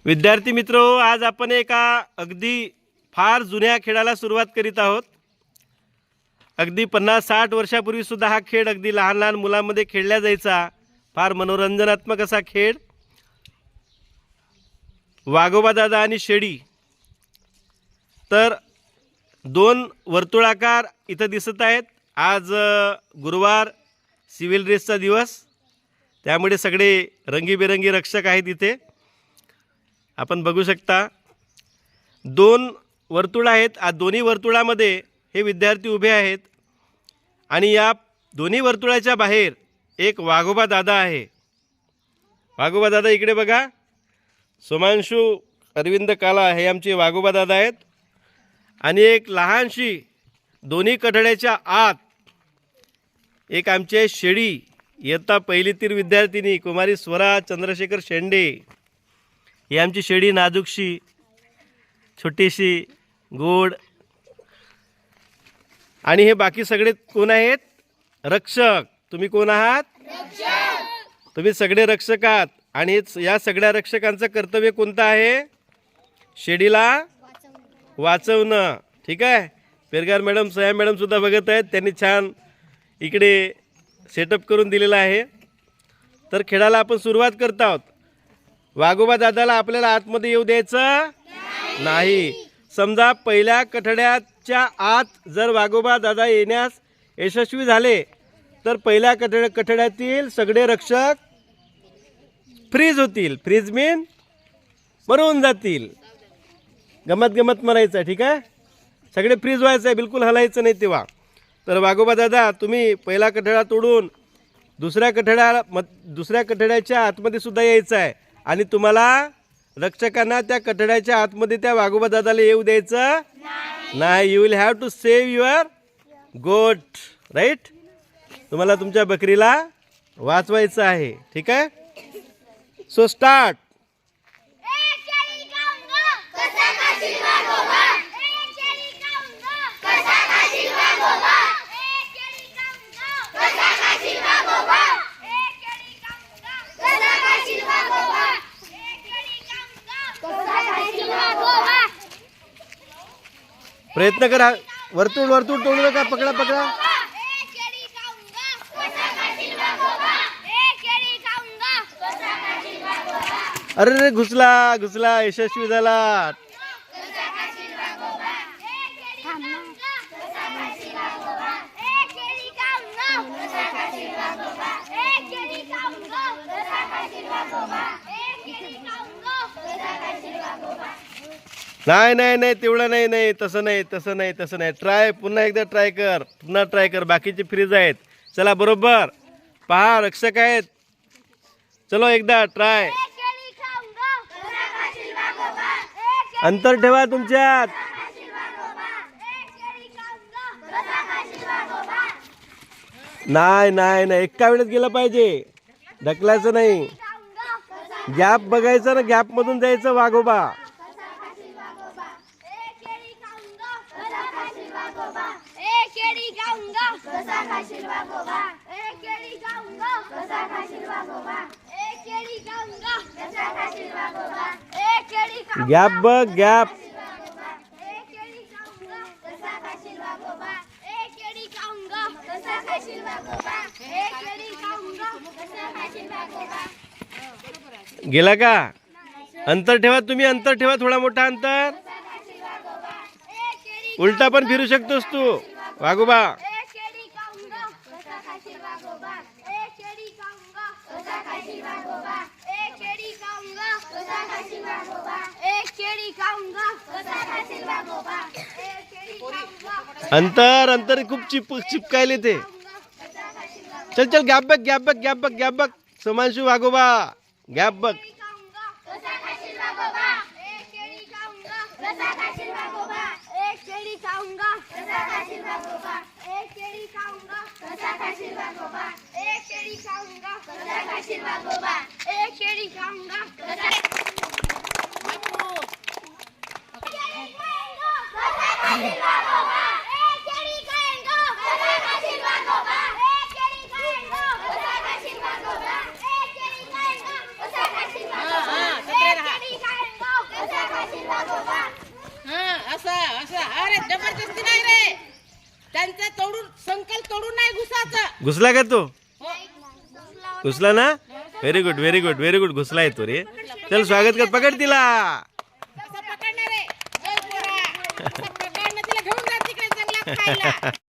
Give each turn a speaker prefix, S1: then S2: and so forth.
S1: विद्यार्थी मित्रो, आज आपण एका अगदी फार जुन्या खेळाला सुरुवात करीत आहोत। अगदी 50-60 वर्षापूर्वी सुद्धा हा खेळ अगदी लहान लहान मुलांमध्ये खेळला जायचा। फार मनोरंजनात्मक असा खेळ वाघोबा दादा आणि शेळी। तर दोन वर्तुळाकार इथं दिसत आहेत। आज गुरुवार सिव्हिल ड्रेसचा दिवस, त्यामुळे सगळे रंगीबेरंगी रक्षक आहेत इथे। आपण बघू शकता दोन वर्तुळ आहेत। आ दोन्ही वर्तुळामध्ये हे विद्यार्थी उभे आहेत आणि या दोन्ही वर्तुळाच्या बाहेर एक वाघोबा दादा आहे। वाघोबा दादा इकडे बघा, सोमांशू अरविंद काला हे आमचे वाघोबा दादा आहेत। आणि एक लहानशी दोन्ही कठड्याच्या आत एक आमचे शेळी इयत्ता पहिलीतील विद्यार्थिनी कुमारी स्वरा चंद्रशेखर शेंडे। ही आमची शेळी नाजूकशी, छोटीशी, गोड। आणि हे बाकी सगळे कोण आहेत? रक्षक। तुम्ही कोण आहात? रक्षक। तुम्ही सगळे रक्षक आहात। आणि या सगळ्या रक्षकांचं कर्तव्य कोणतं आहे? शेळीला वाचवणं। ठीक आहे। पेरगार मॅडम, सया मॅडम सुद्धा बघत आहेत, त्यांनी छान इकडे सेटअप करून दिलेला आहे। तर खेळाला आपण सुरुवात करत आहोत। वाघोबा दादाला आपल्याला आतमध्ये येऊ द्यायचं नाही। समजा पहिल्या कठड्याच्या आत जर वाघोबा दादा येण्यास यशस्वी झाले तर पहिल्या कठड्यातील सगळे रक्षक फ्रीज होतील। फ्रीज मीन मरून जातील। गमत गमत मरायचं, ठीक आहे। सगळे फ्रीज व्हायचं आहे, बिलकुल हलायचं नाही तेव्हा। तर वाघोबा दादा, तुम्ही पहिला कठडा तोडून दुसऱ्या कठड्याच्या आतमध्ये सुद्धा यायचं आहे। आणि तुम्हाला रक्षकांना त्या कठड्याच्या आतमध्ये त्या वाघोबा दादाला येऊ द्यायचं नाही। You will have to save your goat, right. तुम्हाला तुमच्या बकरीला वाचवायचं आहे, ठीक आहे। So start. प्रयत्न करा, वर्तुळ वर्तुळ तोडू नका, पकडा पकडा। अरे घुसला घुसला, यशस्वी झाला। नाही नाही नाही, तेवढं नाही, नाही तसं नाही, तसं नाही, तसं नाही। ट्राय, पुन्हा एकदा ट्राय कर, पुन्हा ट्राय कर। बाकीचे फ्रीज आहेत। चला बरोबर पहा, रक्षक आहेत। चलो एकदा ट्राय। अंतर ठेवा तुमच्यात। नाही नाही नाही, एका वेळेत गेलं पाहिजे, ढकलायचं नाही। गॅप बघायचं ना, गॅप मधून जायचं वाघोबा। गॅप बघ, गॅप। गेला का? अंतर ठेवा तुम्ही, अंतर ठेवा, थोडा मोठा अंतर। उलटा पण फिरू शकतोस तू वाघोबा। अंतर अंतर खूप चिपकायले ते। चल चल, गॅप बघ, गॅप बघ, गॅप बघ, गॅप बघ। सोमांशू वाघोबा, गॅप बघ।
S2: असं असं अरे जबरदस्ती नाही रे, त्यांचं तोडून संकल्प तोडून नाही घुसाचं.
S1: घुसला का तो?
S2: हो.
S1: घुसला ना? Very good very good very good. घुसला आहे तो रे. चल स्वागत कर, पकड तिला.
S2: असं पकडणार रे. जय पोरा. असं पकडणं तिला घेऊन जा तिकडे जंगलात खायला.